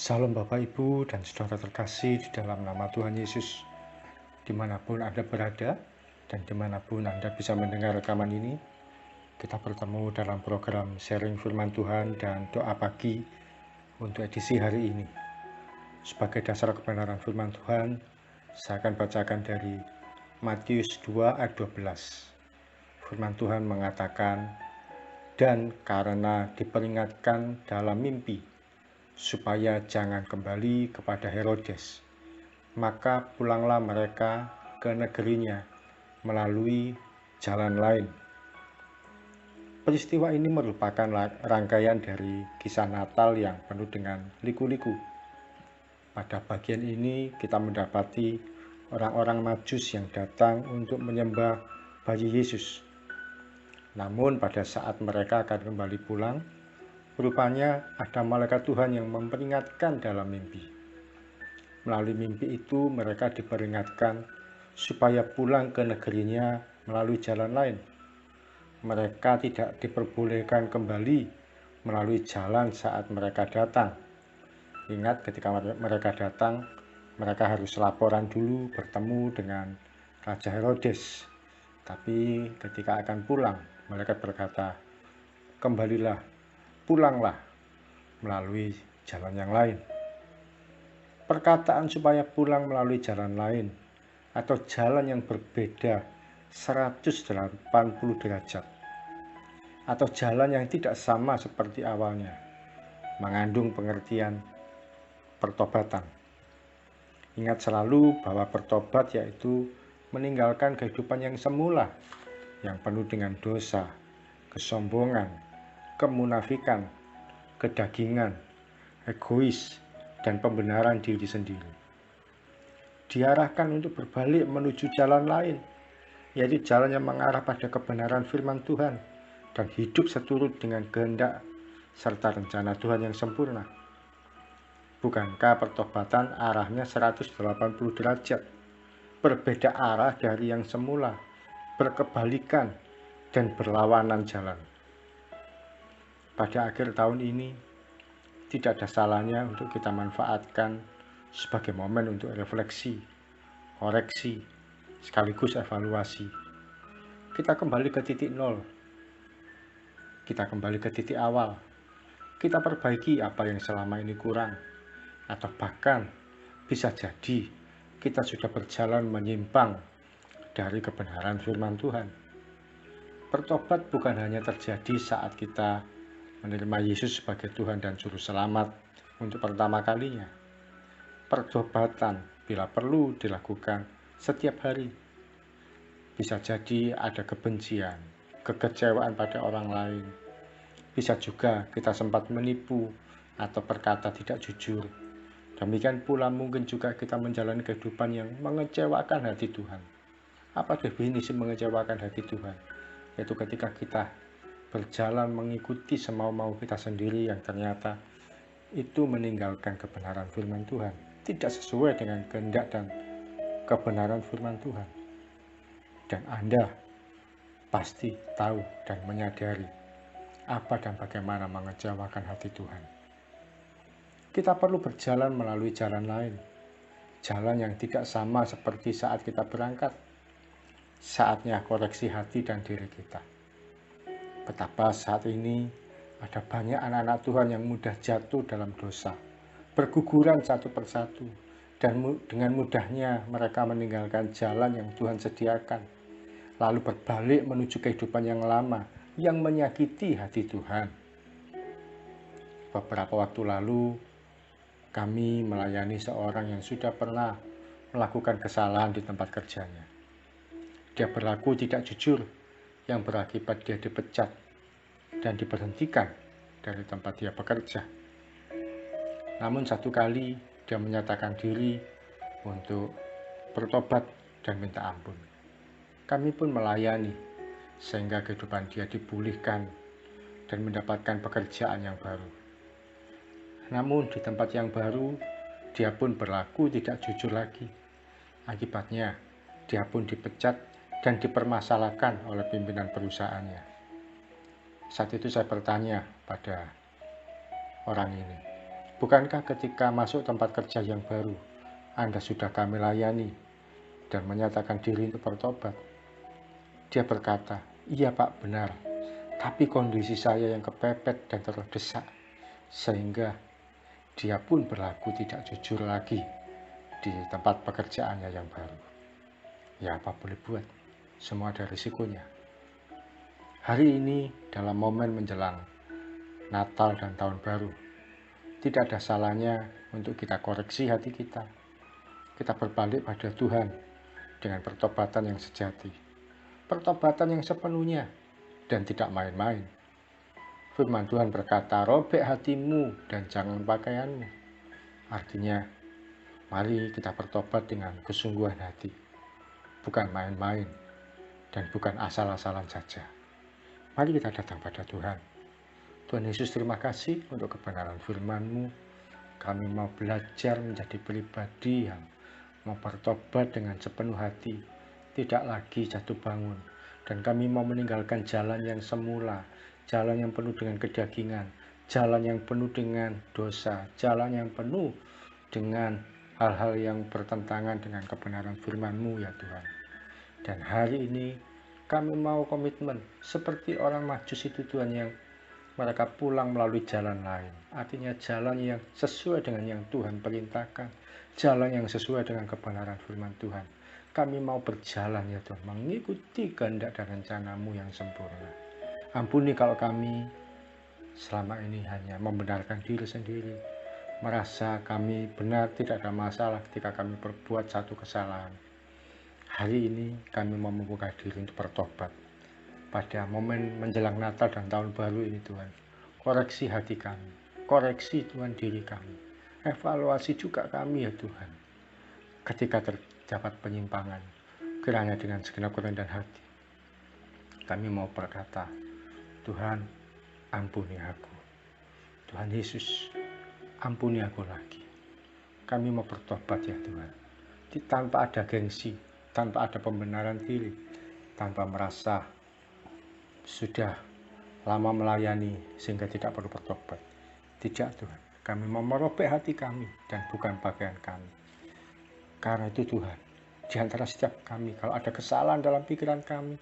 Salam Bapak, Ibu, dan saudara terkasih di dalam nama Tuhan Yesus. Dimanapun Anda berada, dan dimanapun Anda bisa mendengar rekaman ini, kita bertemu dalam program sharing firman Tuhan dan doa pagi untuk edisi hari ini. Sebagai dasar kebenaran firman Tuhan, saya akan bacakan dari Matius 2 ayat 12. Firman Tuhan mengatakan, "Dan karena diperingatkan dalam mimpi, supaya jangan kembali kepada Herodes, maka pulanglah mereka ke negerinya melalui jalan lain." Peristiwa ini merupakan rangkaian dari kisah Natal yang penuh dengan liku-liku. Pada bagian ini kita mendapati orang-orang Majus yang datang untuk menyembah bayi Yesus. Namun pada saat mereka akan kembali pulang, rupanya ada malaikat Tuhan yang memperingatkan dalam mimpi. Melalui mimpi itu mereka diperingatkan supaya pulang ke negerinya melalui jalan lain. Mereka tidak diperbolehkan kembali melalui jalan saat mereka datang. Ingat, ketika mereka datang, mereka harus laporan dulu bertemu dengan Raja Herodes. Tapi ketika akan pulang, mereka berkata, "Kembalilah, pulanglah melalui jalan yang lain." Perkataan supaya pulang melalui jalan lain atau jalan yang berbeda 180 derajat atau jalan yang tidak sama seperti awalnya mengandung pengertian pertobatan. Ingat selalu bahwa bertobat yaitu meninggalkan kehidupan yang semula, yang penuh dengan dosa, kesombongan, kemunafikan, kedagingan, egois, dan pembenaran diri sendiri. Diarahkan untuk berbalik menuju jalan lain, yaitu jalan yang mengarah pada kebenaran firman Tuhan dan hidup seturut dengan kehendak serta rencana Tuhan yang sempurna. Bukankah pertobatan arahnya 180 derajat, berbeda arah dari yang semula, berkebalikan dan berlawanan jalan? Pada akhir tahun ini, tidak ada salahnya untuk kita manfaatkan sebagai momen untuk refleksi, koreksi, sekaligus evaluasi. Kita kembali ke titik nol. Kita kembali ke titik awal. Kita perbaiki apa yang selama ini kurang. Atau bahkan bisa jadi kita sudah berjalan menyimpang dari kebenaran firman Tuhan. Bertobat bukan hanya terjadi saat kita menerima Yesus sebagai Tuhan dan Juru Selamat untuk pertama kalinya. Pertobatan bila perlu dilakukan setiap hari. Bisa jadi ada kebencian, kekecewaan pada orang lain. Bisa juga kita sempat menipu atau berkata tidak jujur. Demikian pula mungkin juga kita menjalani kehidupan yang mengecewakan hati Tuhan. Apa definisi mengecewakan hati Tuhan? Yaitu ketika kita berjalan mengikuti semau-mau kita sendiri yang ternyata itu meninggalkan kebenaran firman Tuhan, tidak sesuai dengan kehendak dan kebenaran firman Tuhan. Dan Anda pasti tahu dan menyadari apa dan bagaimana mengecewakan hati Tuhan. Kita perlu berjalan melalui jalan lain, jalan yang tidak sama seperti saat kita berangkat. Saatnya koreksi hati dan diri kita. Betapa saat ini ada banyak anak-anak Tuhan yang mudah jatuh dalam dosa, berguguran satu persatu, dan dengan mudahnya mereka meninggalkan jalan yang Tuhan sediakan, lalu berbalik menuju kehidupan yang lama yang menyakiti hati Tuhan. Beberapa waktu lalu, kami melayani seorang yang sudah pernah melakukan kesalahan di tempat kerjanya. Dia berlaku tidak jujur, yang berakibat dia dipecat dan diberhentikan dari tempat dia bekerja. Namun satu kali dia menyatakan diri untuk bertobat dan minta ampun. Kami pun melayani sehingga kehidupan dia dipulihkan dan mendapatkan pekerjaan yang baru. Namun di tempat yang baru, dia pun berlaku tidak jujur lagi. Akibatnya, dia pun dipecat dan dipermasalahkan oleh pimpinan perusahaannya. Saat itu saya bertanya pada orang ini, Bukankah ketika masuk tempat kerja yang baru, Anda sudah kami layani dan menyatakan diri untuk bertobat? Dia berkata, iya Pak, benar. Tapi kondisi saya yang kepepet dan terdesak, sehingga dia pun berlaku tidak jujur lagi di tempat pekerjaannya yang baru. Ya apa boleh buat, semua ada risikonya. Hari ini dalam momen menjelang Natal dan Tahun Baru, tidak ada salahnya untuk kita koreksi hati kita. Kita berbalik pada Tuhan dengan pertobatan yang sejati. Pertobatan yang sepenuhnya dan tidak main-main. Firman Tuhan berkata, robek hatimu dan jangan pakaianmu. Artinya, mari kita bertobat dengan kesungguhan hati. Bukan main-main dan bukan asal-asalan saja. Mari kita datang pada Tuhan. Tuhan Yesus, terima kasih untuk kebenaran firman-Mu. Kami mau belajar menjadi pribadi yang mau bertobat dengan sepenuh hati, tidak lagi jatuh bangun. Dan kami mau meninggalkan jalan yang semula, jalan yang penuh dengan kedagingan, jalan yang penuh dengan dosa, jalan yang penuh dengan hal-hal yang bertentangan dengan kebenaran firman-Mu ya Tuhan. Dan hari ini kami mau komitmen seperti orang Majus itu Tuhan, yang mereka pulang melalui jalan lain, artinya jalan yang sesuai dengan yang Tuhan perintahkan, jalan yang sesuai dengan kebenaran firman Tuhan. Kami mau berjalan ya Tuhan, mengikuti kehendak dan rencana-Mu yang sempurna. Ampuni kalau kami selama ini hanya membenarkan diri sendiri, merasa kami benar, tidak ada masalah ketika kami berbuat satu kesalahan. Hari ini kami mau membuka diri untuk bertobat. Pada momen menjelang Natal dan Tahun Baru ini Tuhan, koreksi hati kami, koreksi Tuhan diri kami, evaluasi juga kami ya Tuhan. Ketika terdapat penyimpangan, kiranya dengan segenap kerendahan hati, kami mau berkata, Tuhan ampuni aku. Tuhan Yesus, ampuni aku lagi. Kami mau bertobat ya Tuhan, tanpa ada gengsi, tanpa ada pembenaran diri, tanpa merasa sudah lama melayani sehingga tidak perlu bertobat. Tidak Tuhan, kami mau merobek hati kami dan bukan pakaian kami. Karena itu Tuhan, di antara setiap kami, kalau ada kesalahan dalam pikiran kami,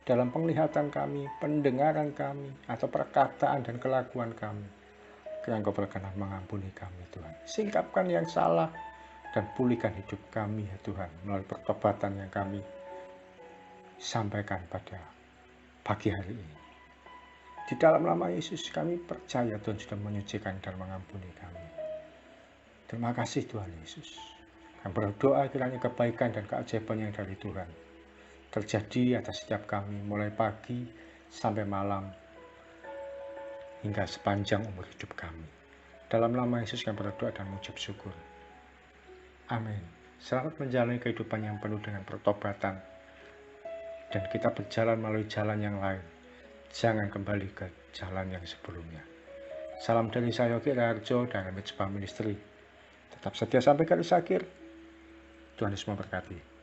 dalam penglihatan kami, pendengaran kami, atau perkataan dan kelakuan kami, kiranya Engkau berkenan mengampuni kami Tuhan. Singkapkan yang salah dan pulihkan hidup kami ya Tuhan, melalui pertobatan yang kami sampaikan pada pagi hari ini. Di dalam nama Yesus kami percaya Tuhan sudah menyucikan dan mengampuni kami. Terima kasih Tuhan Yesus. Kami berdoa kiranya kebaikan dan keajaiban yang dari Tuhan terjadi atas setiap kami, mulai pagi sampai malam hingga sepanjang umur hidup kami. Dalam nama Yesus kami berdoa dan mengucap syukur. Amin. Selamat menjalani kehidupan yang penuh dengan pertobatan, dan kita berjalan melalui jalan yang lain. Jangan kembali ke jalan yang sebelumnya. Salam dari saya, Yogi Raharjo, dan Mitzvah Ministry. Tetap setia sampai garis akhir. Tuhan Yesus memberkati.